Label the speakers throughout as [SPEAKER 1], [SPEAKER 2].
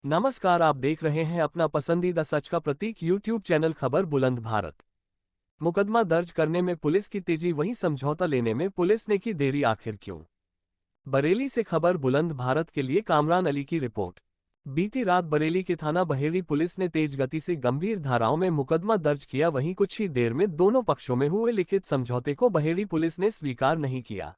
[SPEAKER 1] नमस्कार, आप देख रहे हैं अपना पसंदीदा सच का प्रतीक यूट्यूब चैनल खबर बुलंद भारत। मुकदमा दर्ज करने में पुलिस की तेजी, वहीं समझौता लेने में पुलिस ने की देरी, आखिर क्यों? बरेली से खबर बुलंद भारत के लिए कामरान अली की रिपोर्ट। बीती रात बरेली के थाना बहेड़ी पुलिस ने तेज गति से गंभीर धाराओं में मुकदमा दर्ज किया। वहीं कुछ ही देर में दोनों पक्षों में हुए लिखित समझौते को बहेड़ी पुलिस ने स्वीकार नहीं किया।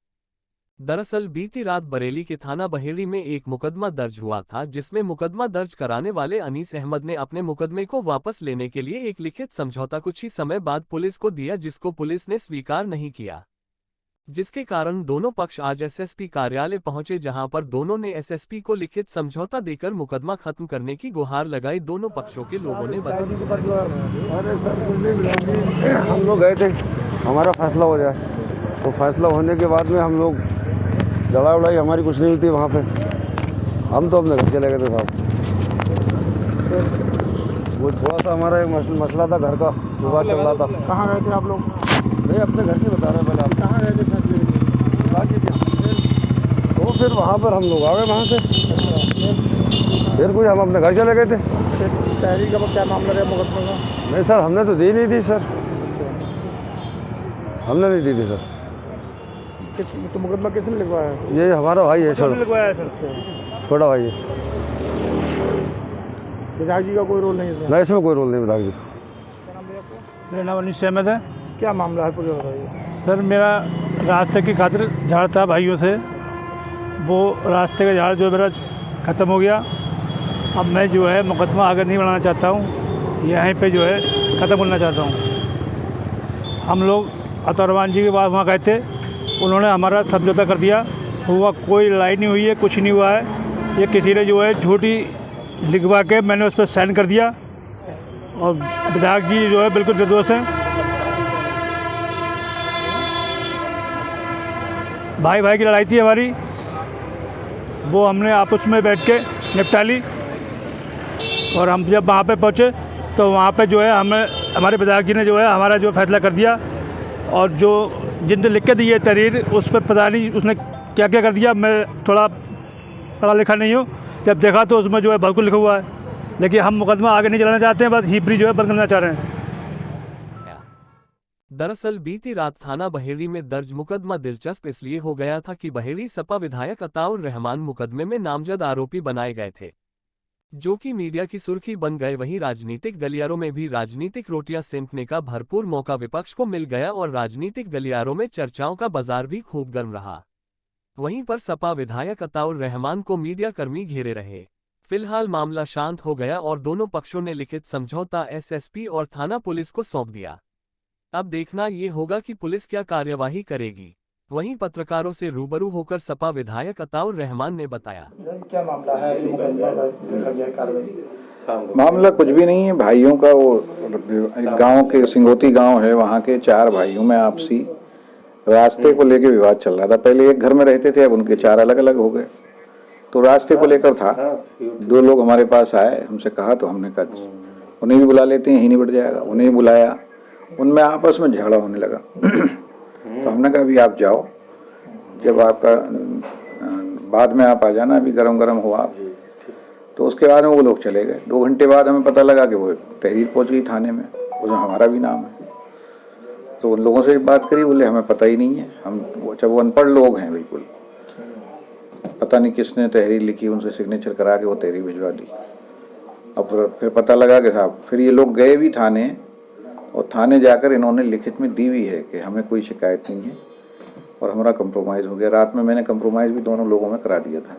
[SPEAKER 1] दरअसल बीती रात बरेली के थाना बहेड़ी में एक मुकदमा दर्ज हुआ था, जिसमें मुकदमा दर्ज कराने वाले अनीस अहमद ने अपने मुकदमे को वापस लेने के लिए एक लिखित समझौता कुछ ही समय बाद पुलिस को दिया, जिसको पुलिस ने स्वीकार नहीं किया, जिसके कारण दोनों पक्ष आज एसएसपी कार्यालय पहुंचे, जहां पर दोनों ने एसएसपी को लिखित समझौता देकर मुकदमा खत्म करने की गुहार लगाई। दोनों पक्षों के लोगों ने बताया,
[SPEAKER 2] अरे सर हम लोग गए थे, हमारा फैसला हो जाए, तो फैसला होने के बाद में हम लोग लड़ाई उड़ाई हमारी कुछ नहीं हुई थी वहाँ पे। हम तो अपने घर चले गए थे साहब। वो थोड़ा सा हमारा एक मसला था, घर का विवाद चल रहा था।
[SPEAKER 3] कहाँ गए थे आप लोग?
[SPEAKER 2] नहीं, अपने घर की बता रहे हैं पहले आप।
[SPEAKER 3] कहाँ गए थे फैसले
[SPEAKER 2] तो फिर वहाँ पर हम लोग आ गए वहाँ से, फिर कुछ हम अपने घर चले गए थे।
[SPEAKER 3] तहरीर का क्या मामला है मुकदमे का?
[SPEAKER 2] नहीं सर, हमने तो दी नहीं थी सर, हमने नहीं दी थी सर।
[SPEAKER 3] तो मुकदमा किसने लिखवाया है?
[SPEAKER 2] ये हमारा भाई है सर,
[SPEAKER 3] लिखवाया है सर,
[SPEAKER 2] छोटा भाई है।
[SPEAKER 3] विधायक जी का कोई रोल नहीं है?
[SPEAKER 2] नहीं, इसमें कोई रोल नहीं विधायक जी।
[SPEAKER 4] मेरा नाम अनीस अहमद है।
[SPEAKER 3] क्या मामला है पूरा बताइए।
[SPEAKER 4] सर, मेरा रास्ते की खातिर झाड़ था भाइयों से, वो रास्ते का झाड़ जो मेरा ख़त्म हो गया। अब मैं जो है मुकदमा आगे नहीं बढ़ाना चाहता हूँ, यहीं पे जो है ख़त्म करना चाहता हूँ। हम लोग अतरवान जी के बाद वहाँ गए थे, उन्होंने हमारा समझौता कर दिया, हुआ कोई लड़ाई नहीं हुई है, कुछ नहीं हुआ है। ये किसी ने जो है झूठी लिखवा के मैंने उस पर साइन कर दिया, और विधायक जी जो है बिल्कुल निर्दोष हैं। भाई भाई की लड़ाई थी हमारी, वो हमने आपस में बैठ के निपटा ली। और हम जब वहाँ पे पहुँचे तो वहाँ पे जो है हमें हमारे विधायक जी ने जो है हमारा जो फैसला कर दिया, और जो जिनने लिख के दी है तहरीर, उस पर पता नहीं उसने क्या क्या कर दिया। मैं थोड़ा पढ़ा लिखा नहीं हूँ, जब देखा तो उसमें जो है बिल्कुल लिखा हुआ है, लेकिन हम मुकदमा आगे नहीं चलाना चाहते हैं, बस हिपरी जो है बंद करना चाह रहे हैं।
[SPEAKER 1] दरअसल बीती रात थाना बहेड़ी में दर्ज मुकदमा दिलचस्प इसलिए हो गया था कि बहेड़ी सपा विधायक अताउर रहमान मुकदमे में नामजद आरोपी बनाए गए थे, जो कि मीडिया की सुर्खी बन गए। वहीं राजनीतिक गलियारों में भी राजनीतिक रोटियां सेंकने का भरपूर मौका विपक्ष को मिल गया, और राजनीतिक गलियारों में चर्चाओं का बाजार भी खूब गर्म रहा। वहीं पर सपा विधायक अताउर रहमान को मीडिया कर्मी घेरे रहे। फिलहाल मामला शांत हो गया और दोनों पक्षों ने लिखित समझौता एसएसपी और थाना पुलिस को सौंप दिया। अब देखना ये होगा कि पुलिस क्या कार्यवाही करेगी। वहीं पत्रकारों से रूबरू होकर सपा विधायक अताउर रहमान ने बताया,
[SPEAKER 3] क्या मामला है? लिखा गया कार्रवाई?
[SPEAKER 5] मामला कुछ भी नहीं है, भाइयों का वो एक गांव के सिंगोती गांव है, वहाँ के 4 भाइयों में आपसी रास्ते को लेके विवाद चल रहा था। पहले एक घर में रहते थे, अब उनके 4 अलग अलग हो गए, तो रास्ते को लेकर था। 2 लोग हमारे पास आए, हमसे कहा, तो हमने कहा उन्हें भी बुला लेते हैं, यही निपट जाएगा। उन्हें बुलाया, उनमें आपस में झगड़ा होने लगा। तो हमने कहा अभी आप जाओ, जब आपका बाद में आप आ जाना, अभी गरम गरम हो आप। तो उसके बाद में वो लोग चले गए। 2 घंटे बाद हमें पता लगा कि वो तहरीर पहुंच गई थाने में, उसमें हमारा भी नाम है। तो उन लोगों से बात करी, बोले हमें पता ही नहीं है, हम वो अनपढ़ लोग हैं, बिल्कुल पता नहीं किसने तहरीर लिखी, उनसे सिग्नेचर करा के वो तहरीर भिजवा दी। अब फिर पता लगा कि साहब, फिर ये लोग गए भी थाने, और थाने जाकर इन्होंने लिखित में दी हुई है कि हमें कोई शिकायत नहीं है, और हमारा कंप्रोमाइज़ हो गया। रात में मैंने कंप्रोमाइज़ भी दोनों लोगों में करा दिया था।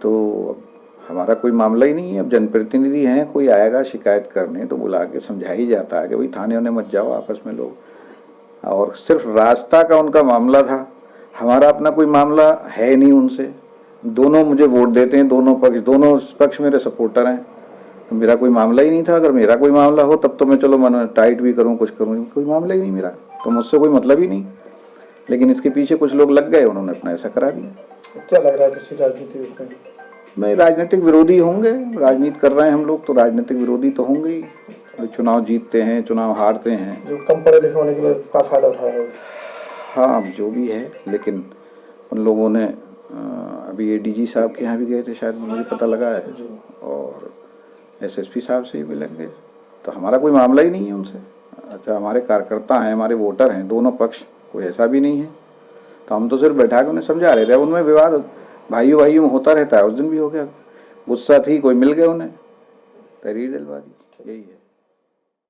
[SPEAKER 5] तो हमारा कोई मामला ही नहीं है। अब जनप्रतिनिधि हैं, कोई आएगा शिकायत करने तो बुला के समझा ही जाता है कि भाई थाने होने मत जाओ आपस में लोग। और सिर्फ रास्ता का उनका मामला था, हमारा अपना कोई मामला है नहीं उनसे। दोनों मुझे वोट देते हैं, दोनों पक्ष मेरे सपोर्टर हैं, तो मेरा कोई मामला ही नहीं था। अगर मेरा कोई मामला हो तब तो मैं चलो मन टाइट भी करूं, कुछ करूं, कोई मामला ही नहीं मेरा, तो मुझसे कोई मतलब ही नहीं। लेकिन इसके पीछे कुछ लोग लग गए, उन्होंने अपना ऐसा करा दिया।
[SPEAKER 3] क्या लग रहा है किसी राजनीति में?
[SPEAKER 5] मैं राजनीतिक विरोधी होंगे, राजनीति कर रहे हैं हम लोग, तो राजनीतिक विरोधी तो होंगे ही। चुनाव जीतते हैं, चुनाव हारते हैं,
[SPEAKER 3] जो कम पढ़े लिखे होने के लिए का फायदा उठाया है।
[SPEAKER 5] हाँ जो भी है, लेकिन उन लोगों ने अभी एडीजी साहब के यहाँ भी गए थे, शायद मुझे पता लगा है, और एसएसपी साहब से ही मिलेंगे। तो हमारा कोई मामला ही नहीं है उनसे। अच्छा, हमारे कार्यकर्ता हैं, हमारे वोटर हैं, दोनों पक्ष, कोई ऐसा भी नहीं है। तो हम तो सिर्फ बैठा के उन्हें समझा रहे थे। उनमें विवाद भाइयों भाइयों में होता रहता है, उस दिन भी हो गया, गुस्सा थी, कोई मिल गए उन्हें, तहरीर दिलवा दी, यही है।